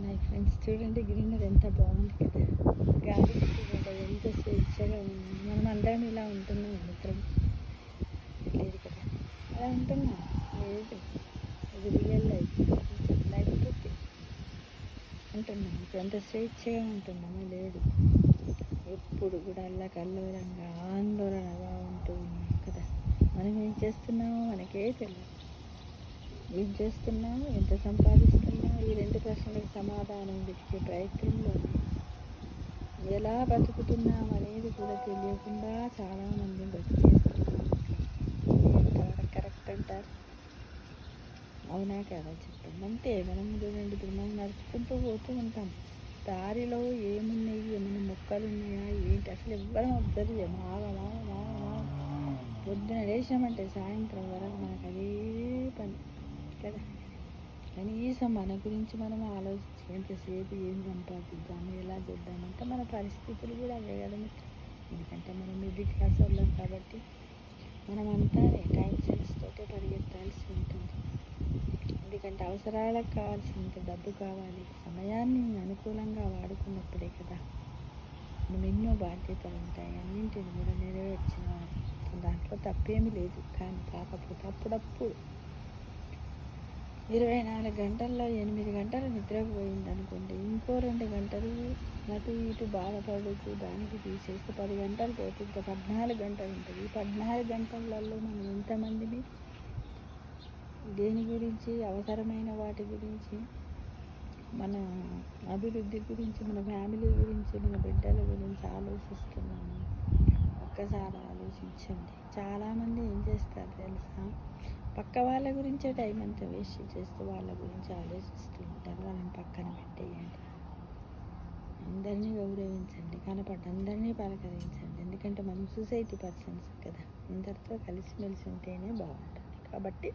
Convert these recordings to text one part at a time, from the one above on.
My friends చూడండి, greenery ఎంత బాగుంది కదా. గాలి చూడండి ఎంత స్వేచ్ఛగా ఉంది. మనం అందరం ఇలా ఉంటున్నాం మిత్రం, లేదు కదా. అలా ఉంటున్నాం లేదు, అది రియల్ లైఫ్. లేకపోతే ఉంటున్నాం ఇప్పుడు అంత స్వేచ్ఛగా ఉంటున్నాము లేదు. ఎప్పుడు కూడా అలా కల్లోలంగా ఆందోళనగా ఉంటూ ఉన్నాం కదా. మనం ఏం చేస్తున్నామో మనకే తెలియదు. ఏం చేస్తున్నాము, ఎంత సంపాదిస్తున్నాము, ఈ రెండు ప్రశ్నలకు సమాధానం వెతికే ప్రయత్నంలో ఎలా బతుకుతున్నాం అనేది కూడా తెలియకుండా చాలామంది బతికేస్తున్నాం. ఎంతవరకు కరెక్ట్ అంటారు? అవునా కదా చెప్పండి. అంటే మనం చూడండి, ఇప్పుడు మనం నడుచుకుంటూ పోతూ ఉంటాం. దారిలో ఏమున్నాయి, ఏమైనా మొక్కలు ఉన్నాయా ఏంటి అసలు ఎవ్వరం అబ్జర్వ్ చేయము. పొద్దున లేచామంటే సాయంత్రం వరకు మనకు అదే పని కదా. కనీసం మన గురించి మనం ఆలోచించి ఎంతసేపు ఏం సంపాదిద్దాము, ఎలా చేద్దామంటే మన పరిస్థితులు కూడా అవే కదా. ఎందుకంటే మనం మిడిల్ క్లాస్ వాళ్ళం కాబట్టి మనమంతా టైం సెన్స్ తోటే పరిగెత్తాల్సి ఉంటుంది. ఎందుకంటే అవసరాలకు కావాల్సినంత డబ్బు కావాలి. సమయాన్ని అనుకూలంగా వాడుకున్నప్పుడే కదా మనం ఎన్నో బాధ్యతలు ఉంటాయి, అన్నింటిని కూడా నెరవేర్చిన దాంట్లో తప్పేమీ లేదు. కానీ కాకపోతే అప్పుడప్పుడు 24 గంటల్లో 8 గంటలు నిద్రకు పోయింది అనుకోండి, ఇంకో 2 గంటలు అటు ఇటు బాధపడుతూ దానికి తీసేస్తే 10 గంటలు పోతే ఇంకా 14 గంటలు ఉంటుంది. ఈ 14 గంటలలో మనం ఎంతమందిని దేని గురించి, అవసరమైన వాటి గురించి, మన అభివృద్ధి గురించి, మన ఫ్యామిలీ గురించి, మన బిడ్డల గురించి ఆలోచిస్తున్నాము? ఒక్కసారి ఆలోచించండి. చాలామంది ఏం చేస్తారు తెలుసా, పక్క వాళ్ళ గురించే టైం అంతా వేస్ట్ చేస్తూ వాళ్ళ గురించి ఆలోచిస్తూ ఉంటారు. వాళ్ళని పక్కన పెట్టేయండి. అందరినీ గౌరవించండి, కనపడ్డ అందరినీ పలకరించండి. ఎందుకంటే మనం సొసైటీ పర్సన్స్ కదా, అందరితో కలిసిమెలిసి ఉంటేనే బాగుంటుంది. కాబట్టి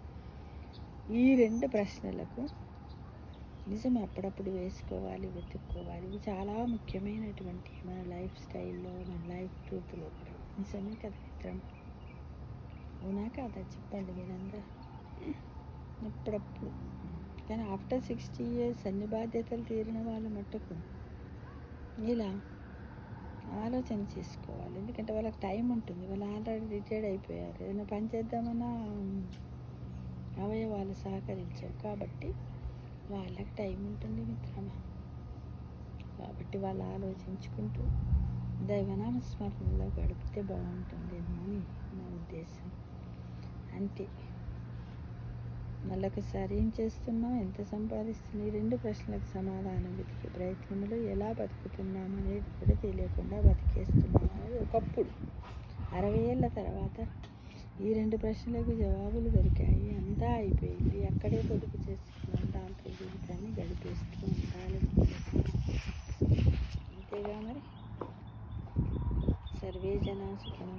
ఈ 2 ప్రశ్నలకు నిజం అప్పుడప్పుడు వేసుకోవాలి, వెతుక్కోవాలి. ఇవి చాలా ముఖ్యమైనటువంటి మన లైఫ్ స్టైల్లో, మన లైఫ్ ట్రూత్లో కూడా. నిజమే కదా మిత్రం, అవునా కాదా చెప్పండి మీరందరూ. అప్పుడప్పుడు కానీ ఆఫ్టర్ 60 years అన్ని బాధ్యతలు తీరిన వాళ్ళు మట్టుకు ఇలా ఆలోచన చేసుకోవాలి. ఎందుకంటే వాళ్ళకి టైం ఉంటుంది, వాళ్ళు ఆల్రెడీ రిటైర్డ్ అయిపోయారు. ఏదైనా పని చేద్దామన్నా అవయవాలు సహకరించవు కాబట్టి వాళ్ళకి టైం ఉంటుంది మిత్రమా. కాబట్టి వాళ్ళు ఆలోచించుకుంటూ దైవనామస్మరణలో గడిపితే బాగుంటుందేమో అని నా ఉద్దేశం. అంతే. మళ్ళొకసారి ఏం చేస్తున్నాం, ఎంత సంపాదిస్తున్నాం, ఈ 2 ప్రశ్నలకు సమాధానం వెతికే ప్రయత్నంలో ఎలా బతుకుతున్నాం అనేది కూడా తెలియకుండా బతికేస్తున్నాం అనేది ఒకప్పుడు. 60 ఏళ్ళ తర్వాత ఈ 2 ప్రశ్నలకు జవాబులు దొరికాయి, అంతా అయిపోయింది, అక్కడే పొదుపు చేసుకున్నాం, దాంట్లో జీవితాన్ని గడిపేస్తూ ఉండాలి. అంతేగా మరి. సర్వే జనా సుఖినో